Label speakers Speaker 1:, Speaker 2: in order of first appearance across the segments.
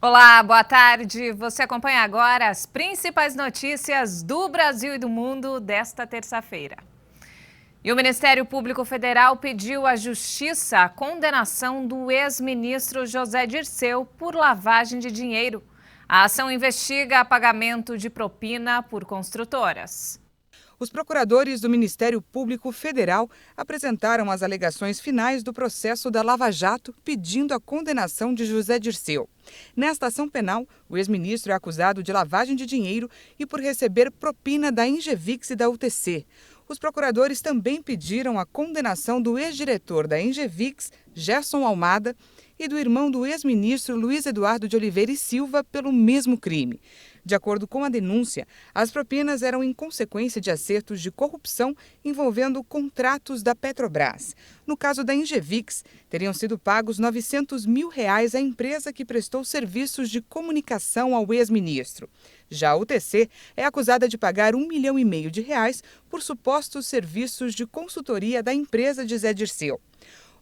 Speaker 1: Olá, boa tarde. Você acompanha agora as principais notícias do Brasil e do mundo desta terça-feira. E o Ministério Público Federal pediu à Justiça a condenação do ex-ministro José Dirceu por lavagem de dinheiro. A ação investiga pagamento de propina por construtoras.
Speaker 2: Os procuradores do Ministério Público Federal apresentaram as alegações finais do processo da Lava Jato, pedindo a condenação de José Dirceu. Nesta ação penal, o ex-ministro é acusado de lavagem de dinheiro e por receber propina da Engevix e da UTC. Os procuradores também pediram a condenação do ex-diretor da Engevix, Gerson Almada, e do irmão do ex-ministro Luiz Eduardo de Oliveira e Silva pelo mesmo crime. De acordo com a denúncia, as propinas eram em consequência de acertos de corrupção envolvendo contratos da Petrobras. No caso da Engevix, teriam sido pagos R$ 900 mil à empresa que prestou serviços de comunicação ao ex-ministro. Já a UTC é acusada de pagar R$ 1,5 milhão por supostos serviços de consultoria da empresa de Zé Dirceu.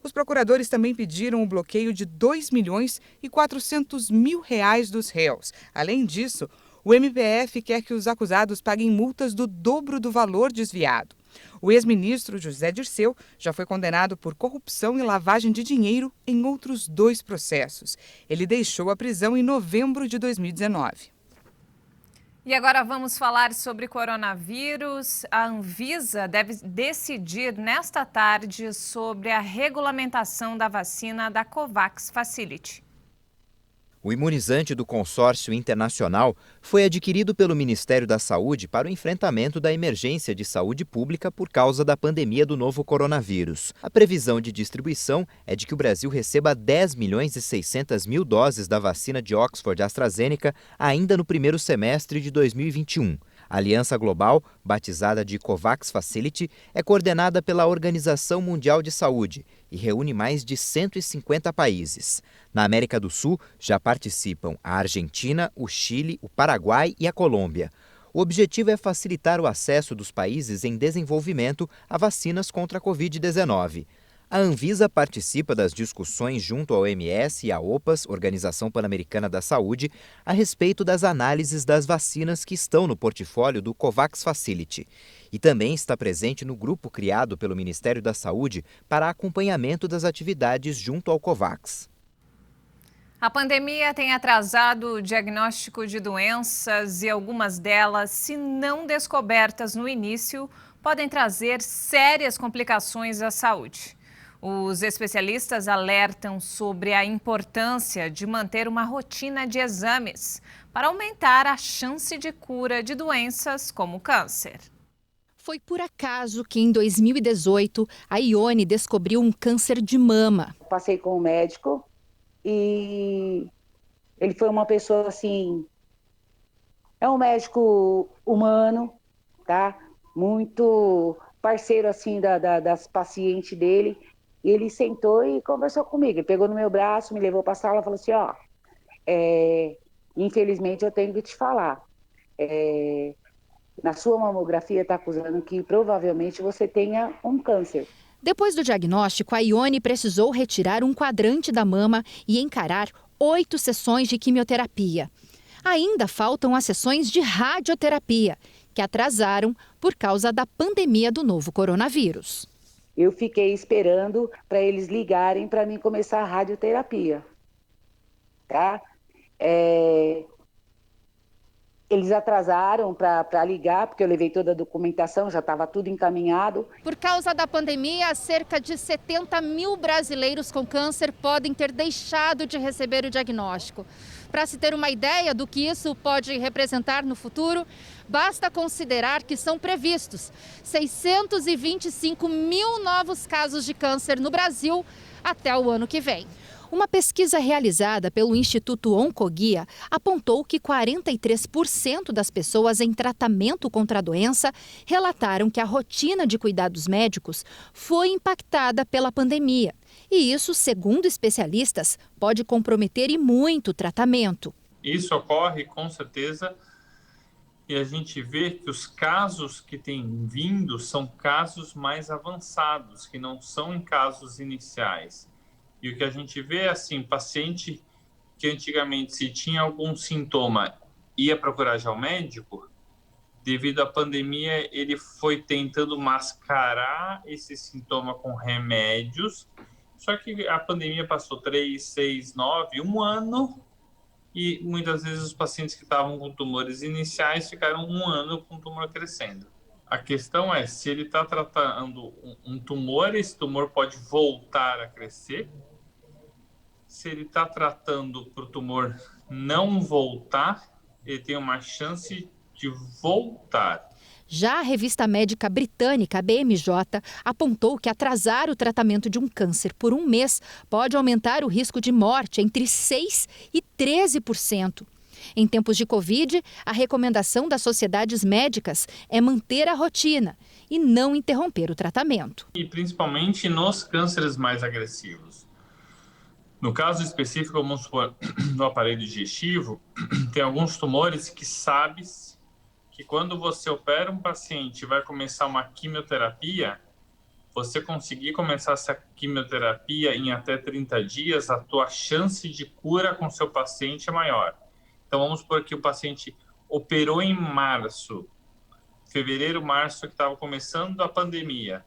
Speaker 2: Os procuradores também pediram o bloqueio de R$ 2.400 mil dos réus. Além disso, o MPF quer que os acusados paguem multas do dobro do valor desviado. O ex-ministro José Dirceu já foi condenado por corrupção e lavagem de dinheiro em outros 2 processos. Ele deixou a prisão em novembro de 2019.
Speaker 1: E agora vamos falar sobre coronavírus. A Anvisa deve decidir nesta tarde sobre a regulamentação da vacina da COVAX Facility.
Speaker 3: O imunizante do consórcio internacional foi adquirido pelo Ministério da Saúde para o enfrentamento da emergência de saúde pública por causa da pandemia do novo coronavírus. A previsão de distribuição é de que o Brasil receba 10.600.000 doses da vacina de Oxford AstraZeneca ainda no primeiro semestre de 2021. A aliança global, batizada de COVAX Facility, é coordenada pela Organização Mundial de Saúde e reúne mais de 150 países. Na América do Sul, já participam a Argentina, o Chile, o Paraguai e a Colômbia. O objetivo é facilitar o acesso dos países em desenvolvimento a vacinas contra a Covid-19. A Anvisa participa das discussões junto ao OMS e à OPAS, Organização Pan-Americana da Saúde, a respeito das análises das vacinas que estão no portfólio do COVAX Facility. E também está presente no grupo criado pelo Ministério da Saúde para acompanhamento das atividades junto ao COVAX.
Speaker 1: A pandemia tem atrasado o diagnóstico de doenças e algumas delas, se não descobertas no início, podem trazer sérias complicações à saúde. Os especialistas alertam sobre a importância de manter uma rotina de exames para aumentar a chance de cura de doenças como o câncer.
Speaker 4: Foi por acaso que em 2018 a Ione descobriu um câncer de mama.
Speaker 5: Passei com o médico e ele foi uma pessoa assim, é um médico humano, tá? Muito parceiro assim das pacientes dele. E ele sentou e conversou comigo. Ele pegou no meu braço, me levou para a sala e falou assim, infelizmente eu tenho que te falar. Na sua mamografia está acusando que provavelmente você tenha um câncer.
Speaker 4: Depois do diagnóstico, a Ione precisou retirar um quadrante da mama e encarar 8 sessões de quimioterapia. Ainda faltam as sessões de radioterapia, que atrasaram por causa da pandemia do novo coronavírus.
Speaker 5: Eu fiquei esperando para eles ligarem para mim começar a radioterapia, tá? Eles atrasaram para ligar, porque eu levei toda a documentação, já estava tudo encaminhado.
Speaker 4: Por causa da pandemia, cerca de 70 mil brasileiros com câncer podem ter deixado de receber o diagnóstico. Para se ter uma ideia do que isso pode representar no futuro, basta considerar que são previstos 625 mil novos casos de câncer no Brasil até o ano que vem. Uma pesquisa realizada pelo Instituto Oncoguia apontou que 43% das pessoas em tratamento contra a doença relataram que a rotina de cuidados médicos foi impactada pela pandemia. E isso, segundo especialistas, pode comprometer e muito o tratamento.
Speaker 6: Isso ocorre com certeza e a gente vê que os casos que têm vindo são casos mais avançados, que não são em casos iniciais. E o que a gente vê é assim, paciente que antigamente, se tinha algum sintoma, ia procurar já o médico. Devido à pandemia, ele foi tentando mascarar esse sintoma com remédios. Só que a pandemia passou 3, 6, 9, 1 ano, e muitas vezes os pacientes que estavam com tumores iniciais ficaram 1 ano com o tumor crescendo. A questão é, se ele está tratando um tumor, esse tumor pode voltar a crescer. Se ele está tratando para o tumor não voltar, ele tem uma chance de voltar.
Speaker 4: Já a revista médica britânica, a BMJ, apontou que atrasar o tratamento de um câncer por 1 mês pode aumentar o risco de morte entre 6% e 13%. Em tempos de Covid, a recomendação das sociedades médicas é manter a rotina e não interromper o tratamento.
Speaker 6: E principalmente nos cânceres mais agressivos. No caso específico, vamos supor, no aparelho digestivo, tem alguns tumores que sabe-se que quando você opera um paciente e vai começar uma quimioterapia, você conseguir começar essa quimioterapia em até 30 dias, a tua chance de cura com seu paciente é maior. Então vamos supor que o paciente operou em março, fevereiro, março, que estava começando a pandemia,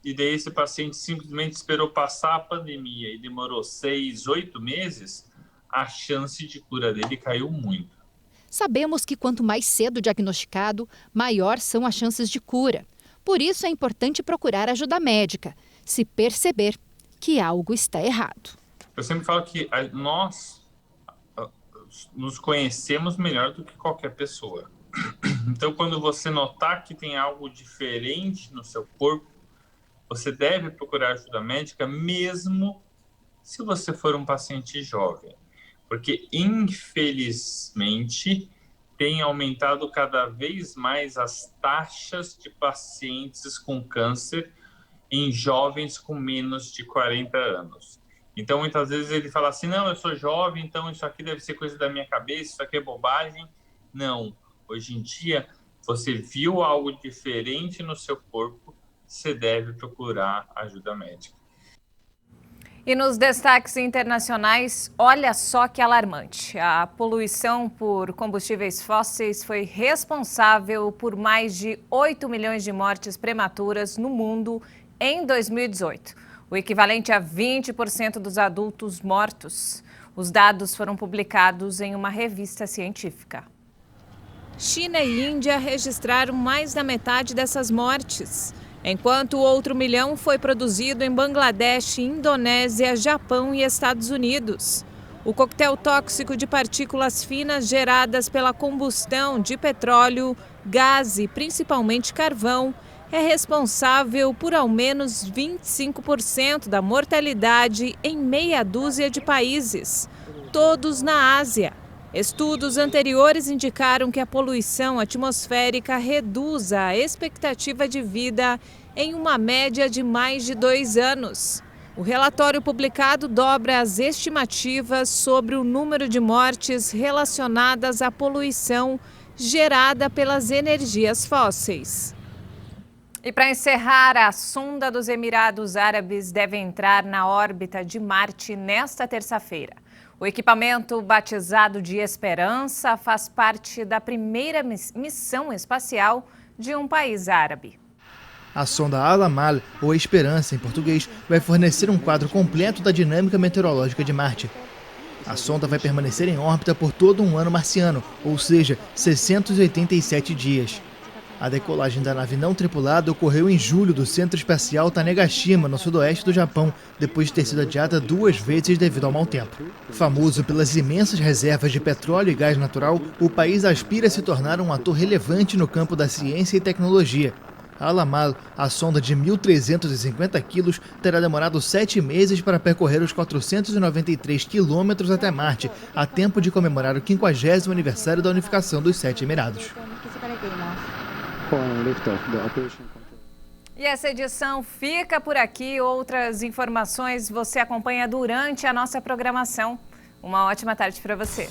Speaker 6: e daí esse paciente simplesmente esperou passar a pandemia e demorou 6, 8 meses, a chance de cura dele caiu muito.
Speaker 4: Sabemos que quanto mais cedo diagnosticado, maior são as chances de cura. Por isso é importante procurar ajuda médica, se perceber que algo está errado.
Speaker 6: Eu sempre falo que nós nos conhecemos melhor do que qualquer pessoa. Então, quando você notar que tem algo diferente no seu corpo, você deve procurar ajuda médica, mesmo se você for um paciente jovem. Porque, infelizmente, tem aumentado cada vez mais as taxas de pacientes com câncer em jovens com menos de 40 anos. Então, muitas vezes ele fala assim, não, eu sou jovem, então isso aqui deve ser coisa da minha cabeça, isso aqui é bobagem. Não, hoje em dia, você viu algo diferente no seu corpo, você deve procurar ajuda médica.
Speaker 1: E nos destaques internacionais, olha só que alarmante. A poluição por combustíveis fósseis foi responsável por mais de 8 milhões de mortes prematuras no mundo em 2018, o equivalente a 20% dos adultos mortos. Os dados foram publicados em uma revista científica. China e Índia registraram mais da metade dessas mortes, enquanto o outro 1 milhão foi produzido em Bangladesh, Indonésia, Japão e Estados Unidos. O coquetel tóxico de partículas finas geradas pela combustão de petróleo, gás e principalmente carvão é responsável por ao menos 25% da mortalidade em meia dúzia de países, todos na Ásia. Estudos anteriores indicaram que a poluição atmosférica reduz a expectativa de vida em uma média de mais de 2 anos. O relatório publicado dobra as estimativas sobre o número de mortes relacionadas à poluição gerada pelas energias fósseis. E para encerrar, a sonda dos Emirados Árabes deve entrar na órbita de Marte nesta terça-feira. O equipamento, batizado de Esperança, faz parte da primeira missão espacial de um país árabe.
Speaker 7: A sonda Al-Amal, ou Esperança em português, vai fornecer um quadro completo da dinâmica meteorológica de Marte. A sonda vai permanecer em órbita por todo um ano marciano, ou seja, 687 dias. A decolagem da nave não tripulada ocorreu em julho do Centro Espacial Tanegashima, no sudoeste do Japão, depois de ter sido adiada 2 vezes devido ao mau tempo. Famoso pelas imensas reservas de petróleo e gás natural, o país aspira a se tornar um ator relevante no campo da ciência e tecnologia. A Al-Amal, a sonda de 1.350 quilos, terá demorado 7 meses para percorrer os 493 quilômetros até Marte, a tempo de comemorar o 50º aniversário da unificação dos 7 Emirados.
Speaker 1: E essa edição fica por aqui. Outras informações você acompanha durante a nossa programação. Uma ótima tarde para você.